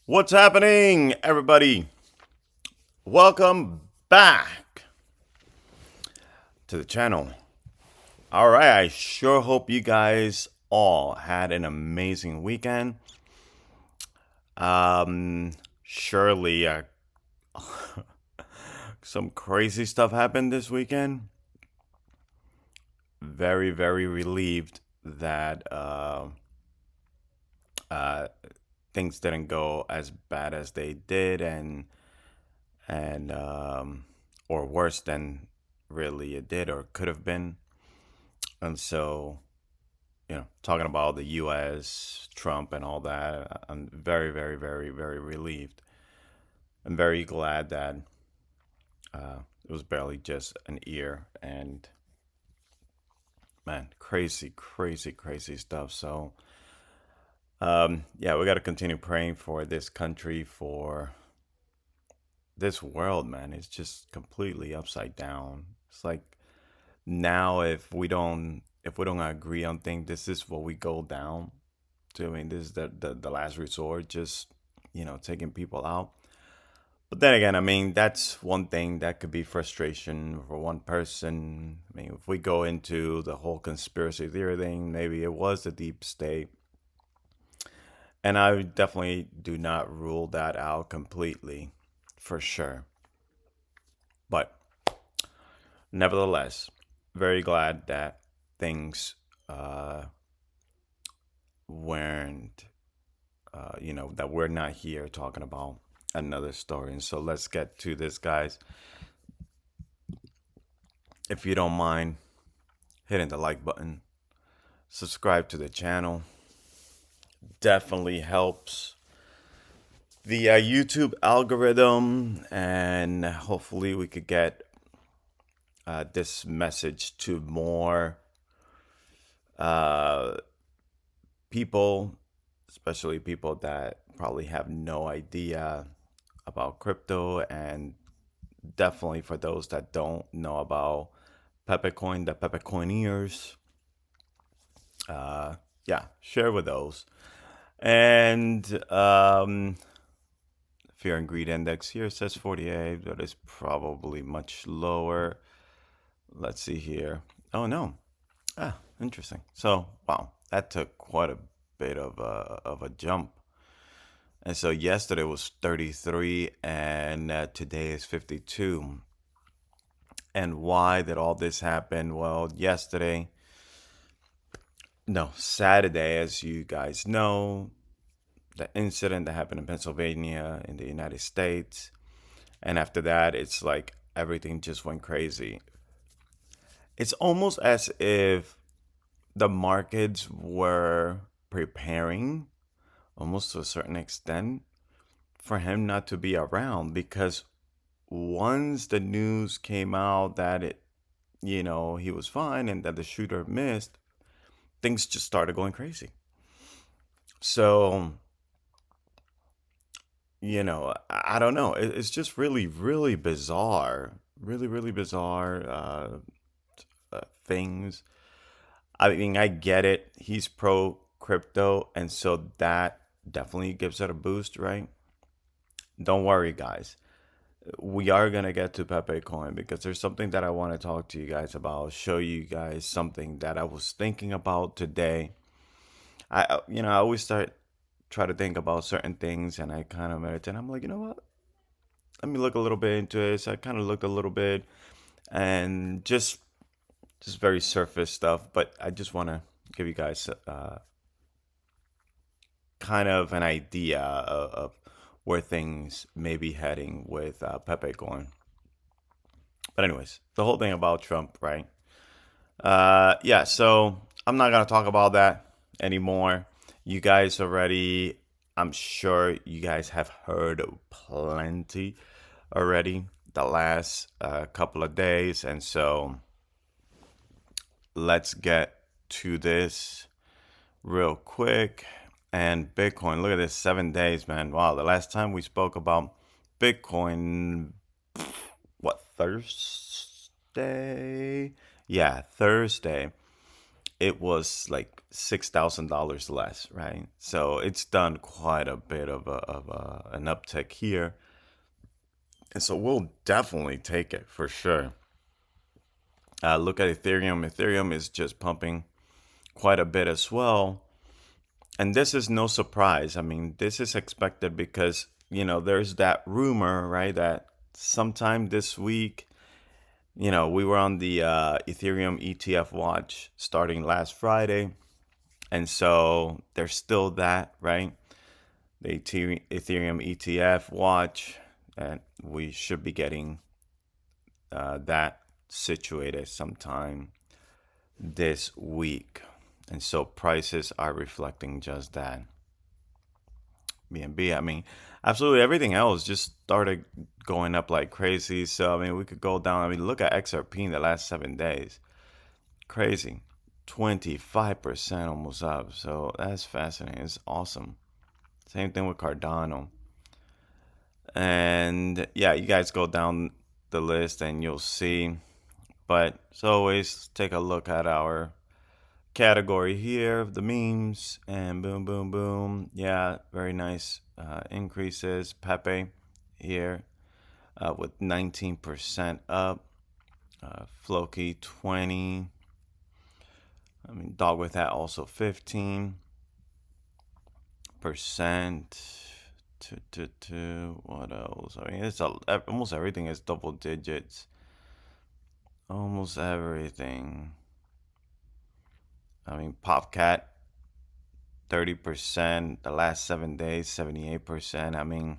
What's happening, everybody? Welcome back to the channel. All right, I sure hope you guys all had an amazing weekend. Surely some crazy stuff happened this weekend. Very, very relieved that uh, things didn't go as bad as they did, and or worse than really it did or could have been. And so, talking about the U.S., Trump, and all that, I'm very, very, very, very relieved. I'm very glad that it was barely just an ear. And man, crazy, crazy, crazy stuff. So, yeah, we got to continue praying for this country, for this world, man. It's just completely upside down. It's like now, if we don't agree on things, this is what we go down to. I mean, this is the last resort, just taking people out. But then again, I mean, that's one thing that could be frustration for one person. I mean, if we go into the whole conspiracy theory thing, maybe it was the deep state. And I definitely do not rule that out completely, for sure. But nevertheless, very glad that things uh, weren't, that we're not here talking about another story. And so let's get to this, guys. If you don't mind hitting the like button, subscribe to the channel. Definitely helps the YouTube algorithm, and hopefully we could get this message to more uh, people, especially people that probably have no idea about crypto, and definitely for those that don't know about Pepecoin, the Pepecoineers. Yeah, share with those. And fear and greed index here says 48, but it's probably much lower. Let's see here. Oh no. Interesting. So wow, that took quite a bit of a jump. And so yesterday was 33, and today is 52. And why did all this happen? Well, Saturday, as you guys know, the incident that happened in Pennsylvania in the United States. And after that, it's like everything just went crazy. It's almost as if the markets were preparing, almost to a certain extent, for him not to be around, because once the news came out that he was fine and that the shooter missed, things just started going crazy. So, I don't know. It's just really, really bizarre. Really, really bizarre things. I mean, I get it. He's pro crypto, and so that definitely gives it a boost, right? Don't worry, guys. We are gonna get to Pepecoin because there's something that I want to talk to you guys about. Show you guys something that I was thinking about today. I always try to think about certain things, and I kind of meditate. I'm like, you know what? Let me look a little bit into it. So I kind of looked a little bit, and just very surface stuff. But I just want to give you guys kind of an idea of where things may be heading with Pepecoin. But anyways, the whole thing about Trump, right? Yeah. So I'm not gonna talk about that anymore. You guys already, I'm sure you guys have heard plenty already the last couple of days, and so let's get to this real quick. And Bitcoin, look at this, 7 days, man. Wow, the last time we spoke about Bitcoin, what, Thursday? Yeah, Thursday. it was like $6,000 less, right? So it's done quite a bit of an uptick here. And so we'll definitely take it for sure. Look at Ethereum. Ethereum is just pumping quite a bit as well. And this is no surprise. I mean, this is expected because, there's that rumor, right, that sometime this week, we were on the Ethereum ETF watch starting last Friday. And so there's still that, right? The Ethereum ETF watch, and we should be getting that situated sometime this week. And so prices are reflecting just that. BNB, I mean, absolutely everything else just started going up like crazy. So, I mean, we could go down. I mean, look at XRP in the last 7 days. Crazy. 25% almost up. So that's fascinating. It's awesome. Same thing with Cardano. And yeah, you guys go down the list and you'll see. But as always, take a look at our category here of the memes, and boom, boom, boom. Yeah, very nice increases. Pepe here with 19% up. Floki 20. I mean, dog with that also 15%. What else? I mean, almost everything is double digits. Almost everything. I mean, Popcat 30%. The last 7 days, 78%. I mean,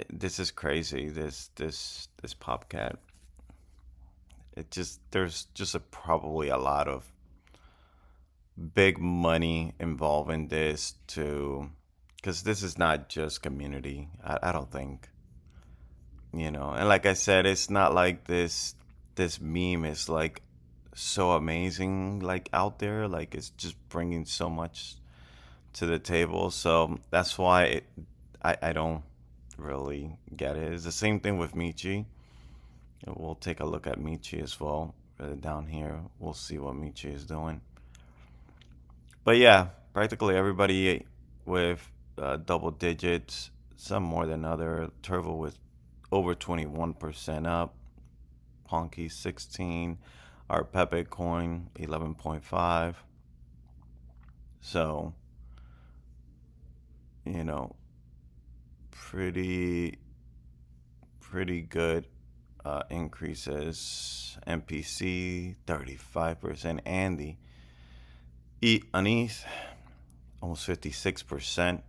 this is crazy. This Popcat. There's just probably a lot of big money involved in this too, because this is not just community. I don't think, and like I said, it's not like this meme is like so amazing, like out there, like it's just bringing so much to the table. So that's why I don't really get it. It's the same thing with Michi. We'll take a look at Michi as well. Down here, we'll see what Michi is doing. But yeah, practically everybody with double digits, some more than other. Turbo with over 21% up. Ponky 16. Our Pepecoin 11.5. So, you know, pretty good increases. MPC 35%. Andy on ETH almost 56%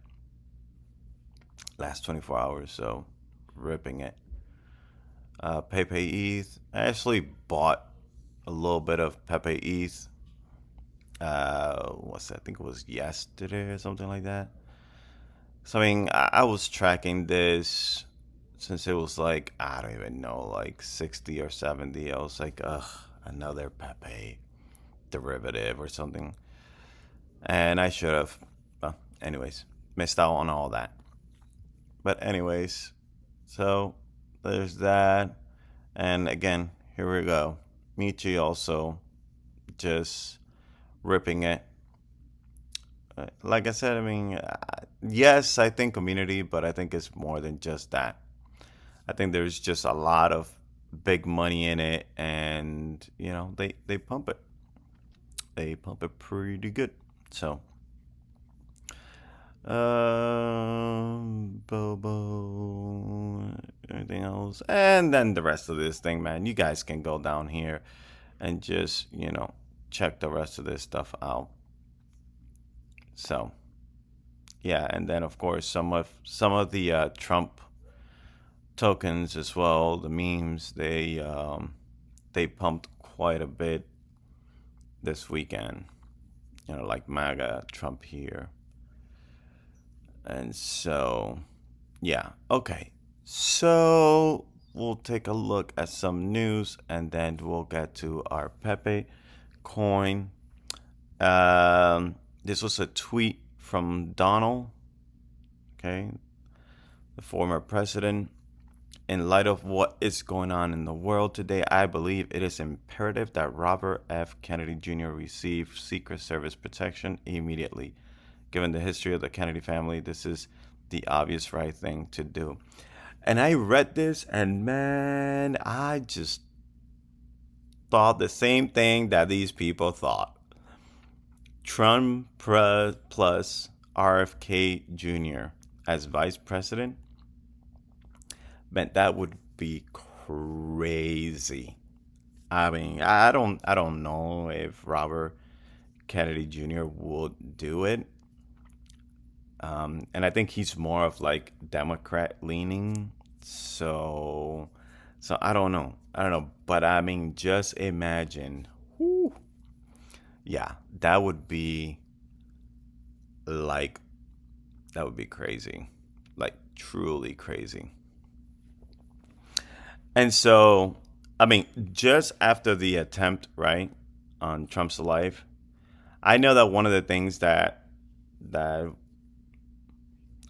last 24 hours. So ripping it. Pepe ETH. I actually bought a little bit of Pepe ETH. What's that? I think it was yesterday or something like that. So I mean, I was tracking this since it was like, I don't even know, like 60 or 70. I was like, ugh, another Pepe derivative or something. And I should have, well, anyways, missed out on all that. But anyways, so there's that. And again, here we go. Michi also just ripping it. Like I said, I mean, yes, I think community, but I think it's more than just that. I think there's just a lot of big money in it, and they pump it. They pump it pretty good. So, Bobo, anything else, and then the rest of this thing, man. You guys can go down here and just check the rest of this stuff out. So, yeah, and then of course some of the Trump tokens as well. The memes they pumped quite a bit this weekend. Like MAGA Trump here, and so yeah. Okay, so we'll take a look at some news, and then we'll get to our Pepe coin. This was a tweet from Donald, okay, the former president. In light of what is going on in the world today, I believe it is imperative that Robert F. Kennedy Jr. receive Secret Service protection immediately. Given the history of the Kennedy family, this is the obvious right thing to do. And I read this, and man, I just thought the same thing that these people thought. Trump plus RFK Jr. as vice president, man, that would be crazy. I mean, I don't know if Robert Kennedy Jr. would do it. And I think he's more of like Democrat leaning. So, so I don't know. I don't know. But I mean, just imagine. Whew, yeah, that would be like, that would be crazy. Like, truly crazy. And so, I mean, just after the attempt, right, on Trump's life, I know that one of the things that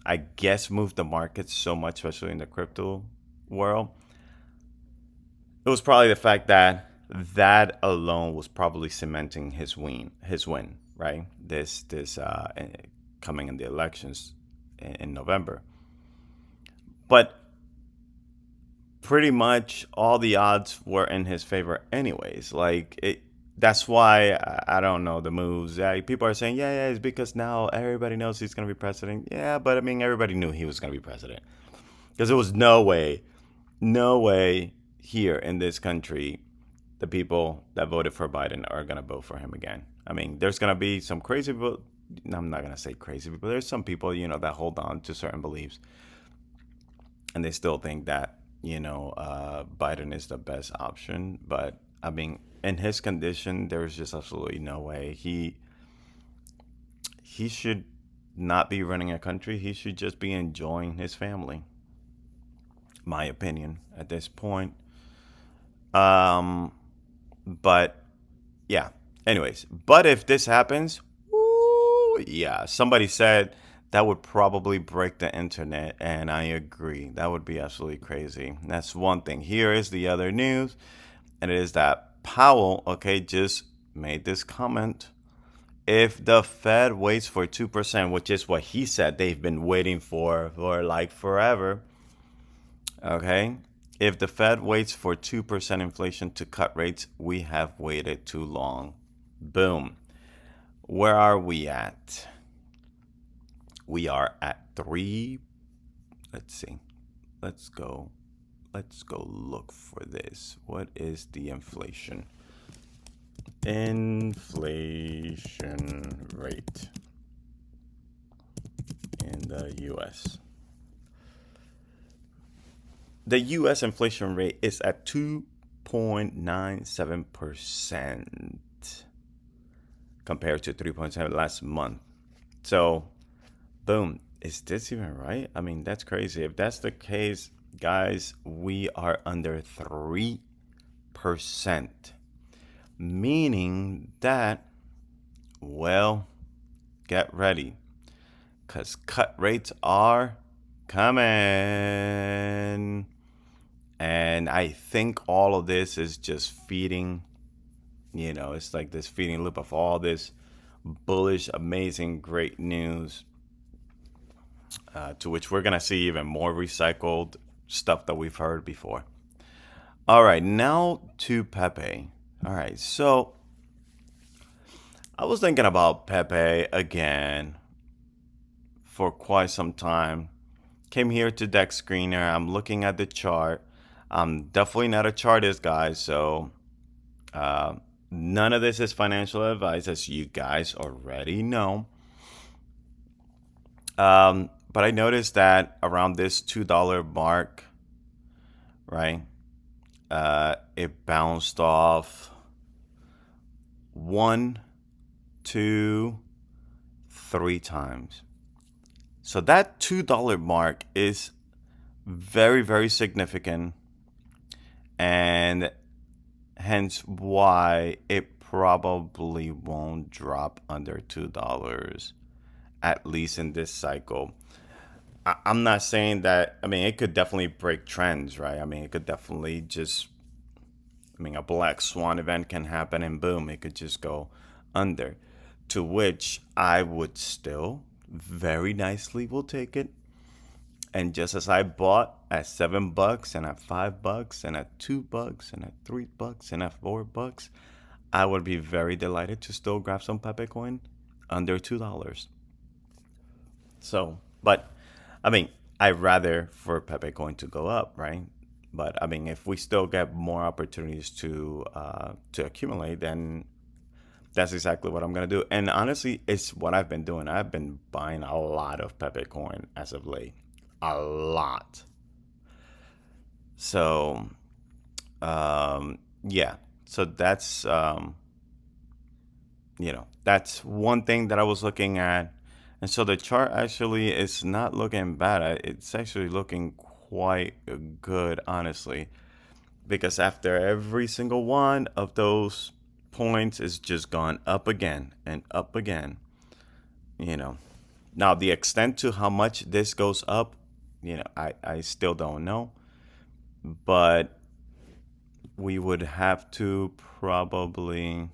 I guess moved the market so much, especially in the crypto world, it was probably the fact that that alone was probably cementing his win, right? This coming in the elections in November, but pretty much all the odds were in his favor anyways. Like it, that's why I don't know the moves. Yeah, people are saying, yeah, it's because now everybody knows he's gonna be president. Yeah, but I mean, everybody knew he was gonna be president because there was no way here in this country the people that voted for Biden are gonna vote for him again. I mean, there's gonna be some crazy people. I'm not gonna say crazy people. There's some people, that hold on to certain beliefs and they still think that Biden is the best option. But I mean, in his condition, there's just absolutely no way he should not be running a country. He should just be enjoying his family. My opinion at this point. Um, but yeah. Anyways, but if this happens, woo, yeah, somebody said that would probably break the internet, and I agree. That would be absolutely crazy. That's one thing. Here is the other news, and it is that Powell, okay, just made this comment. If the Fed waits for 2%, which is what he said they've been waiting for like forever, okay? If the Fed waits for 2% inflation to cut rates, we have waited too long. Boom. Where are we at? We are at 3. Let's see. Let's go. Let's go look for this. What is the inflation? Inflation rate in the US. The US inflation rate is at 2.97% compared to 3.7 last month. So, boom, is this even right? I mean, that's crazy. If that's the case, guys, we are under 3%, meaning that, well, get ready, because cut rates are coming. And I think all of this is just feeding, it's like this feeding loop of all this bullish, amazing, great news, to which we're going to see even more recycled stuff that we've heard before. All right, now to Pepe. All right, so I was thinking about Pepe again for quite some time. Came here to Deck Screener. I'm looking at the chart. I'm definitely not a chartist, guys, so none of this is financial advice, as you guys already know. But I noticed that around this $2 mark, right, it bounced off 1, 2, 3 times. So that $2 mark is very, very significant, and hence why it probably won't drop under $2, at least in this cycle. I'm not saying that. I mean, it could definitely break trends, right? I mean, it could definitely just. I mean, a black swan event can happen, and boom, it could just go under. To which I would still very nicely will take it. And just as I bought at $7 and at $5 and at $2 and at $3 and at $4, I would be very delighted to still grab some Pepecoin under $2. So, but I mean, I'd rather for Pepecoin to go up, right? But I mean, if we still get more opportunities to accumulate, then that's exactly what I'm gonna do. And honestly, it's what I've been doing. I've been buying a lot of Pepecoin as of late, a lot. So, yeah. So that's one thing that I was looking at. And so the chart actually is not looking bad. It's actually looking quite good, honestly, because after every single one of those points is just gone up again and up again. You know, now the extent to how much this goes up, I still don't know, but we would have to probably,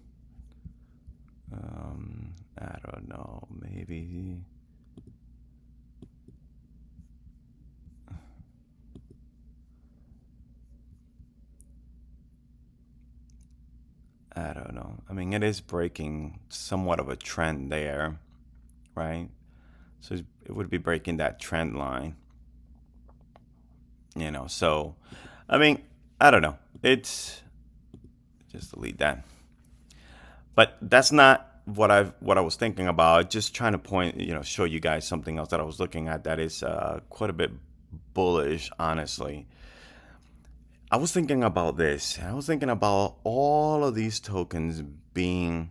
I don't know, maybe. I don't know. I mean, it is breaking somewhat of a trend there, right? So it would be breaking that trend line, So, I mean, I don't know. It's just delete that. But that's not what I was thinking about. Just trying to show you guys something else that I was looking at that is quite a bit bullish, honestly. I was thinking about this. I was thinking about all of these tokens being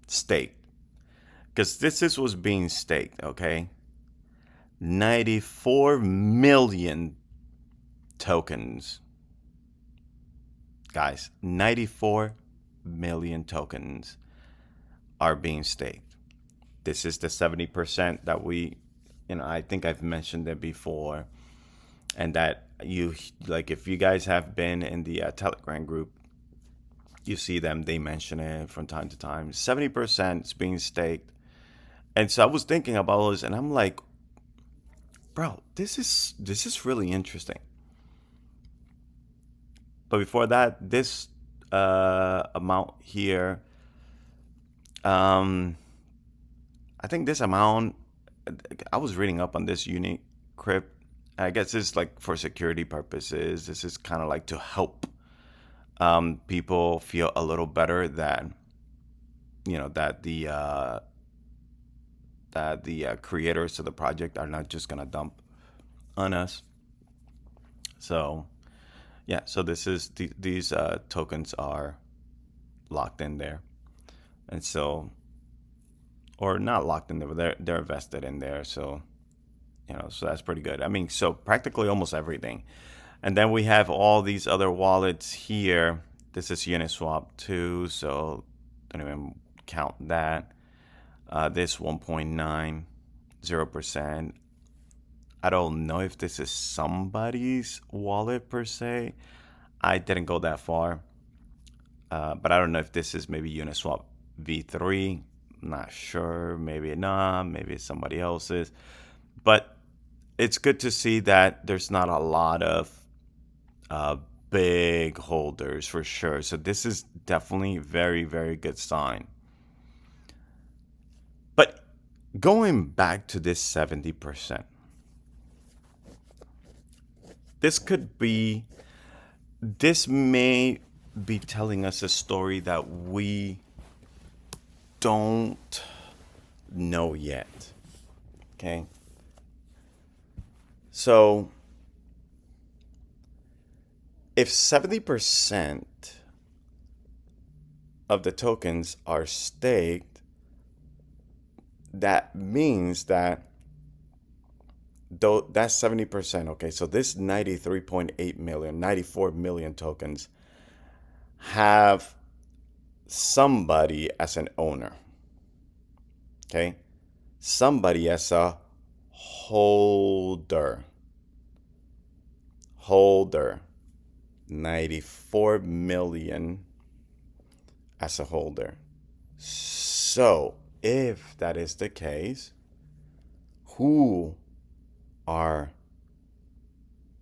staked, because this was being staked. Okay, 94 million tokens, guys. 94 million tokens are being staked. This is the 70% that I think I've mentioned it before, and that if you guys have been in the Telegram group, you see them, they mention it from time to time. 70% is being staked. And so I was thinking about this, and I'm like, bro, this is really interesting. But before that, this amount here, um, I think this amount, I was reading up on this unique crypt. I guess it's like for security purposes. This is kind of like to help people feel a little better that that the creators of the project are not just gonna dump on us. So yeah, so these tokens are locked in there, and so, or not locked in there, but they're invested in there. So so that's pretty good. I mean, so practically almost everything. And then we have all these other wallets here. This is Uniswap too, so don't even count that. This 1.90%. I don't know if this is somebody's wallet per se. I didn't go that far. But I don't know if this is maybe Uniswap V3. Not sure. Maybe not. Maybe it's somebody else's. But it's good to see that there's not a lot of uh, big holders for sure. So this is definitely very, very good sign. But going back to this 70%, this could be, this may be telling us a story that we don't know yet. Okay. So if 70% of the tokens are staked, that means that though that's 70%. Okay, so this 93.8 million, 94 million tokens have somebody as an owner. Okay, somebody as a holder, 94 million as a holder. So, if that is the case, who are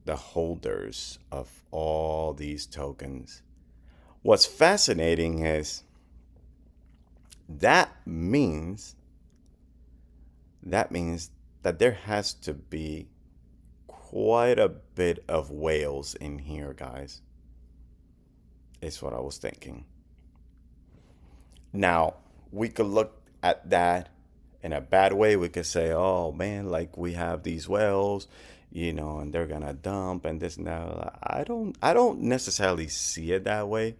the holders of all these tokens? What's fascinating is that means that there has to be quite a bit of whales in here, guys. Is what I was thinking. Now, we could look at that in a bad way. We could say, oh man, like we have these whales, and they're gonna dump and this and that. I don't necessarily see it that way.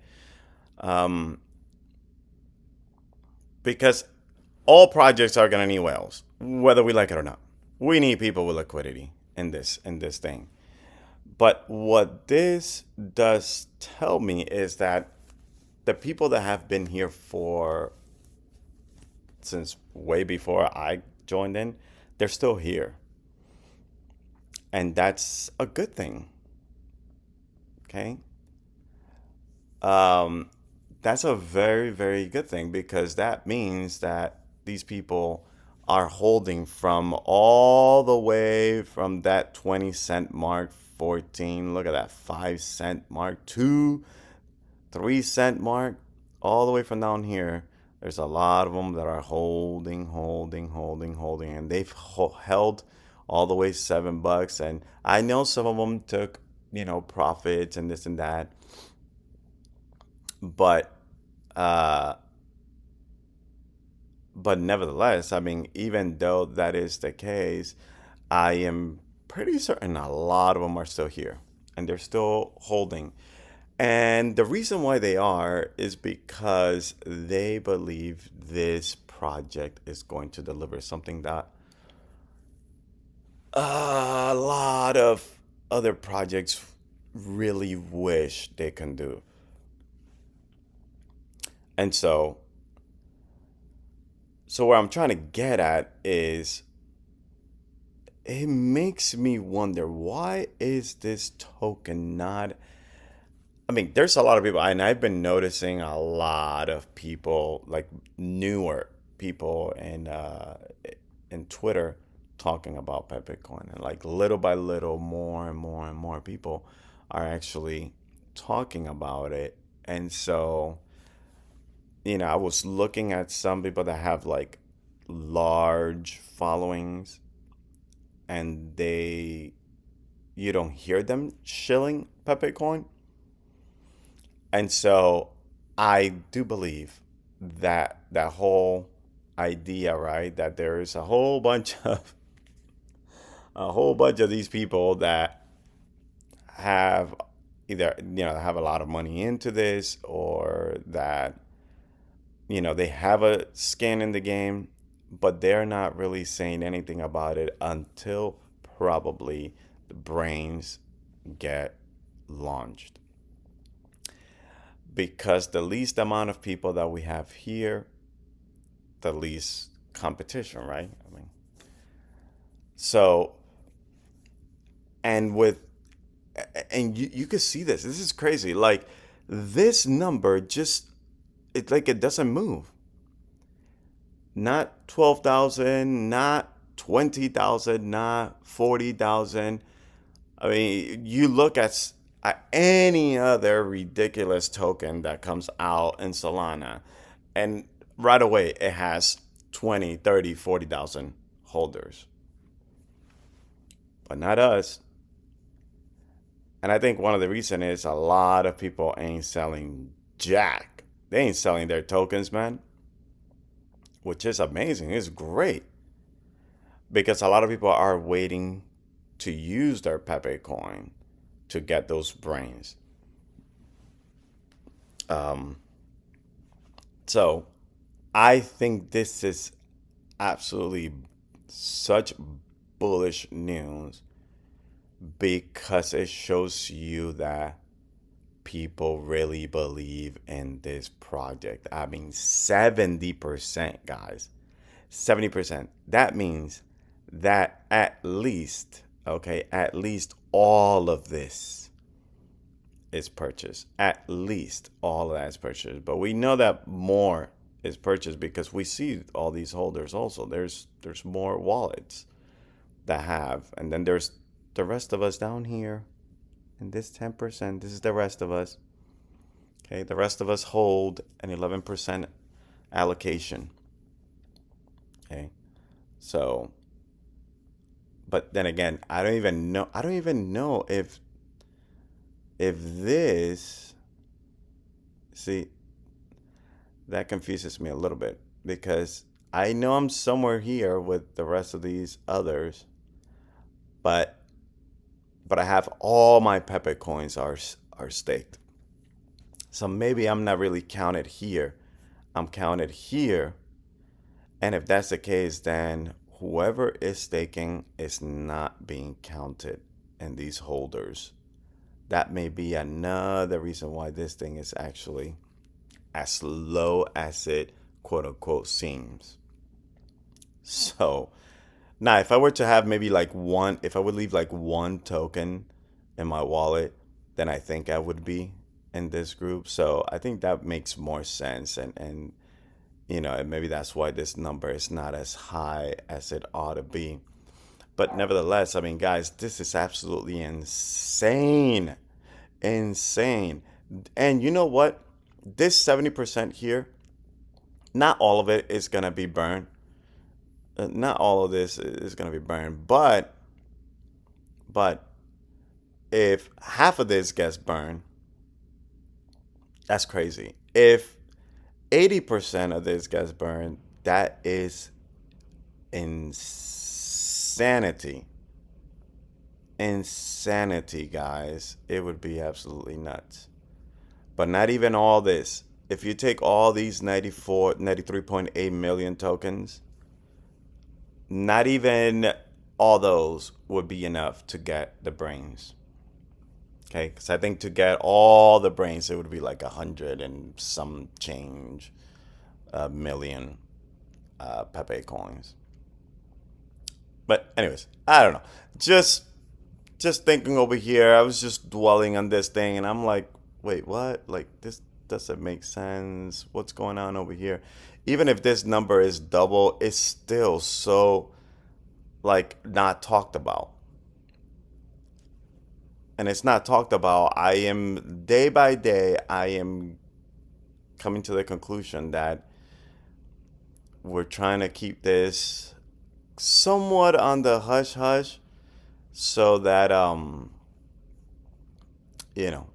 Um, because all projects are gonna need whales, whether we like it or not. We need people with liquidity in this thing. But what this does tell me is that the people that have been here for since way before I joined in, they're still here. And that's a good thing. Okay. Um, that's a very, very good thing because that means that these people are holding from all the way from that 20 cent mark, 14, look at that 5 cent mark, 2, 3 cent mark, all the way from down here. There's a lot of them that are holding, and they've held all the way $7. And I know some of them took, profits and this and that, but uh, but nevertheless, I mean, even though that is the case, I am pretty certain a lot of them are still here and they're still holding. And the reason why they are is because they believe this project is going to deliver something that a lot of other projects really wish they can do. And so what I'm trying to get at is it makes me wonder, why is this token not, I mean, there's a lot of people, and I've been noticing a lot of people, like newer people, in Twitter talking about Pepecoin, and like little by little, more and more and more people are actually talking about it. And so, I was looking at some people that have like large followings, and you don't hear them shilling Pepecoin. And so I do believe that that whole idea, right, that there is a whole bunch of these people that have either have a lot of money into this, or that they have a skin in the game, but they're not really saying anything about it until probably the brains get launched. Because the least amount of people that we have here, the least competition, right? I mean, so, and with, and you can see this. This is crazy. Like, this number just, it's like it doesn't move. Not 12,000, not 20,000, not 40,000. I mean, you look at any other ridiculous token that comes out in Solana, and right away it has 20, 30, 40,000 holders. But not us. And I think one of the reasons is a lot of people ain't selling jack. They ain't selling their tokens, man, which is amazing. It's great because a lot of people are waiting to use their Pepe coin to get those brains. Um, so I think this is absolutely such bullish news because it shows you that people really believe in this project. I mean, 70%, guys. 70%. That means that at least, okay, at least all of this is purchased. At least all of that is purchased. But we know that more is purchased because we see all these holders also. There's more wallets that have, and then there's the rest of us down here. And this 10%, this is the rest of us. Okay, the rest of us hold an 11% allocation. Okay, so, but then again, I don't even know. I don't even know if this. See, that confuses me a little bit because I know I'm somewhere here with the rest of these others, but I have all my Pepe coins are staked. So maybe I'm not really counted here. I'm counted here. And if that's the case, then whoever is staking is not being counted in these holders. That may be another reason why this thing is actually as low as it quote unquote seems. So now if I were to have maybe like one, if I would leave like one token in my wallet, then I think I would be in this group. So I think that makes more sense. And you know, maybe that's why this number is not as high as it ought to be. But nevertheless, I mean, guys, this is absolutely insane. Insane. And you know what? This 70% here, not all of it is going to be burned. Not all of this is going to be burned. But if half of this gets burned, that's crazy. If 80% of this gets burned, that is insanity. Insanity, guys. It would be absolutely nuts. But not even all this. If you take all these 93.8 million tokens, not even all those would be enough to get the brains. Okay, because I think to get all the brains, it would be like 100 and some change million Pepe coins. But anyways, I don't know. Just thinking over here, I was just dwelling on this thing, and I'm like, wait, what? Like this doesn't make sense. What's going on over here? Even if this number is double, it's still so like not talked about. And it's not talked about. I am day by day, I am coming to the conclusion that we're trying to keep this somewhat on the hush hush so that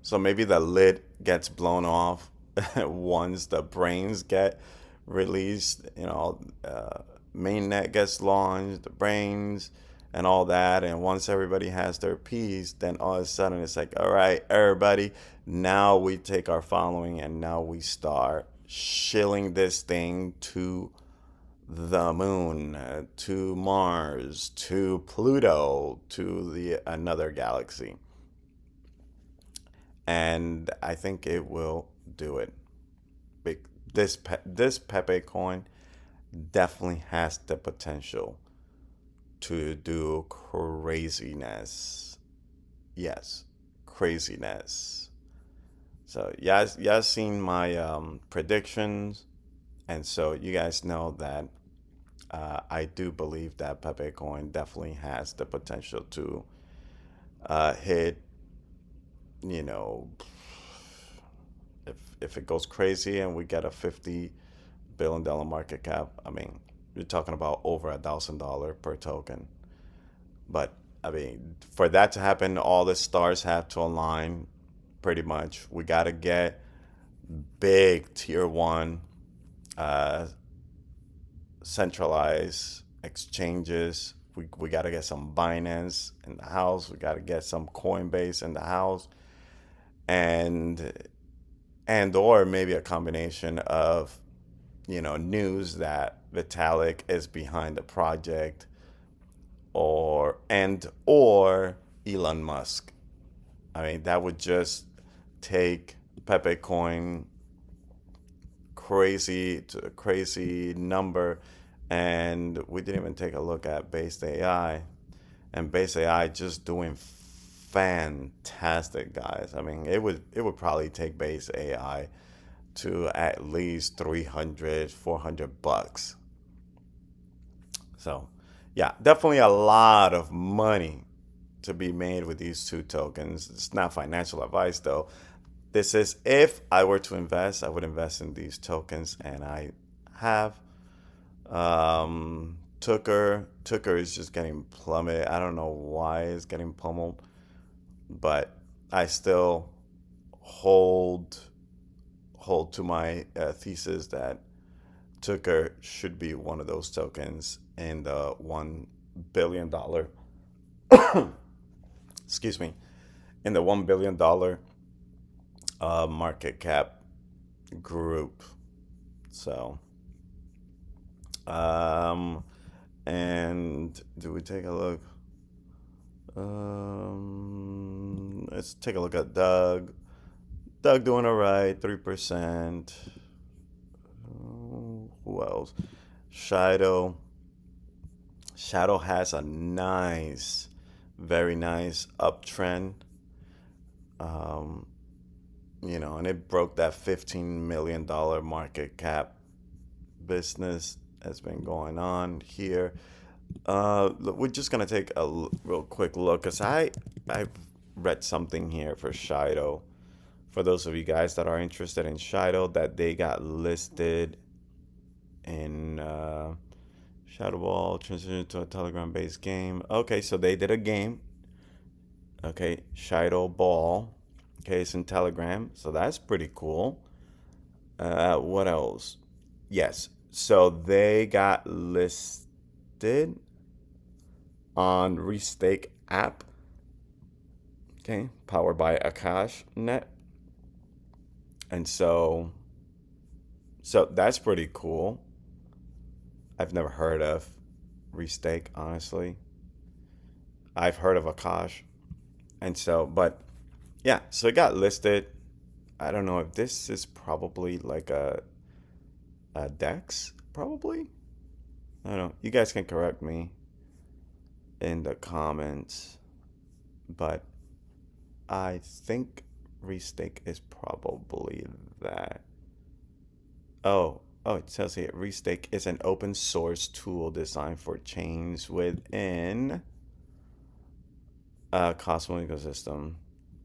so maybe the lid gets blown off once the brains get released, mainnet gets launched, the brains and all that. And once everybody has their piece, then all of a sudden it's like, all right, everybody, now we take our following and now we start shilling this thing to the moon, to Mars, to Pluto, to the another galaxy. And I think it will do it. This Pepe coin definitely has the potential to do craziness. Yes, craziness. So y'all seen my predictions, and so you guys know that I do believe that Pepe coin definitely has the potential to hit, you know, if it goes crazy and we get a $50 billion market cap. I mean, you're talking about over $1,000 per token. But I mean, for that to happen, all the stars have to align. Pretty much, we got to get big tier one uh, centralized exchanges. We got to get some Binance in the house. We got to get some Coinbase in the house, and or maybe a combination of news that Vitalik is behind the project, or Elon Musk. I mean, that would just take Pepecoin crazy to a crazy number, And we didn't even take a look at BasAI. And BasAI just doing fantastic, guys. I mean, it would probably take BasAI to at least 300, $400. So, yeah, definitely a lot of money to be made with these two tokens. It's not financial advice though. This is if I were to invest, I would invest in these tokens, and I have. Tucker is just getting plummeted. I don't know why it's getting pummeled, but I still hold to my thesis that Tucker should be one of those tokens in the $1 billion excuse me, in the $1 billion market cap group. So, and do we take a look? Let's take a look at Doug. Doug doing all right, 3%. Who else? Shido. Shadow has a nice, very nice uptrend. And it broke that $15 million market cap business that's been going on here. We're just gonna take a real quick look, because I read something here for Shido. For those of you guys that are interested in Shido, that they got listed in Shadow Ball, transition to a Telegram-based game. Okay, so they did a game. Okay, Shido Ball. Okay, it's in Telegram, so that's pretty cool. What else? Yes, so they got listed on Restake app. Okay, powered by AkashNet. And so that's pretty cool. I've never heard of Restake, honestly. I've heard of Akash. And so, but yeah, so it got listed. I don't know if this is probably like a DEX, probably. I don't know. You guys can correct me in the comments, but I think Restake is probably that. Oh, it says here, Restake is an open source tool designed for chains within a Cosmos ecosystem.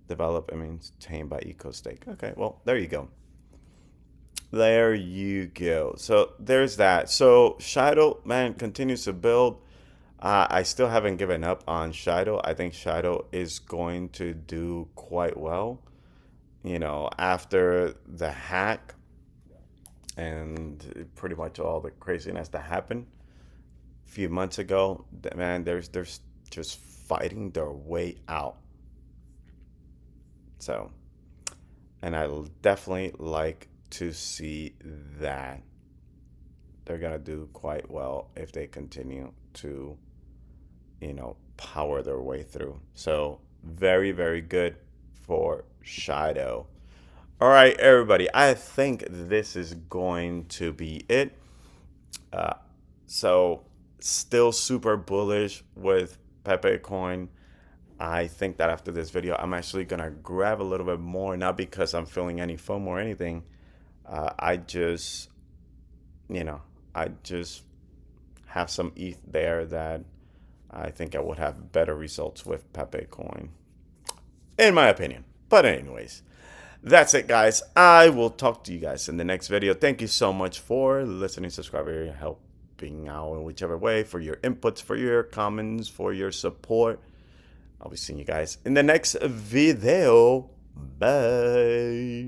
Developed and maintained by EcoStake. Okay, well, there you go. There you go. So there's that. So Shido, man, continues to build. I still haven't given up on Shido. I think Shido is going to do quite well. After the hack and pretty much all the craziness that happened a few months ago, man, there's just fighting their way out. So, and I definitely like to see that they're gonna do quite well if they continue to, power their way through. So very, very good for Shido. All right, everybody. I think this is going to be it. So still super bullish with Pepecoin. I think that after this video, I'm actually gonna grab a little bit more, not because I'm feeling any FOMO or anything. I just have some ETH there that I think I would have better results with Pepecoin, in my opinion. But anyways, that's it, guys. I will talk to you guys in the next video. Thank you so much for listening, subscribing, helping out in whichever way, for your inputs, for your comments, for your support. I'll be seeing you guys in the next video. Bye.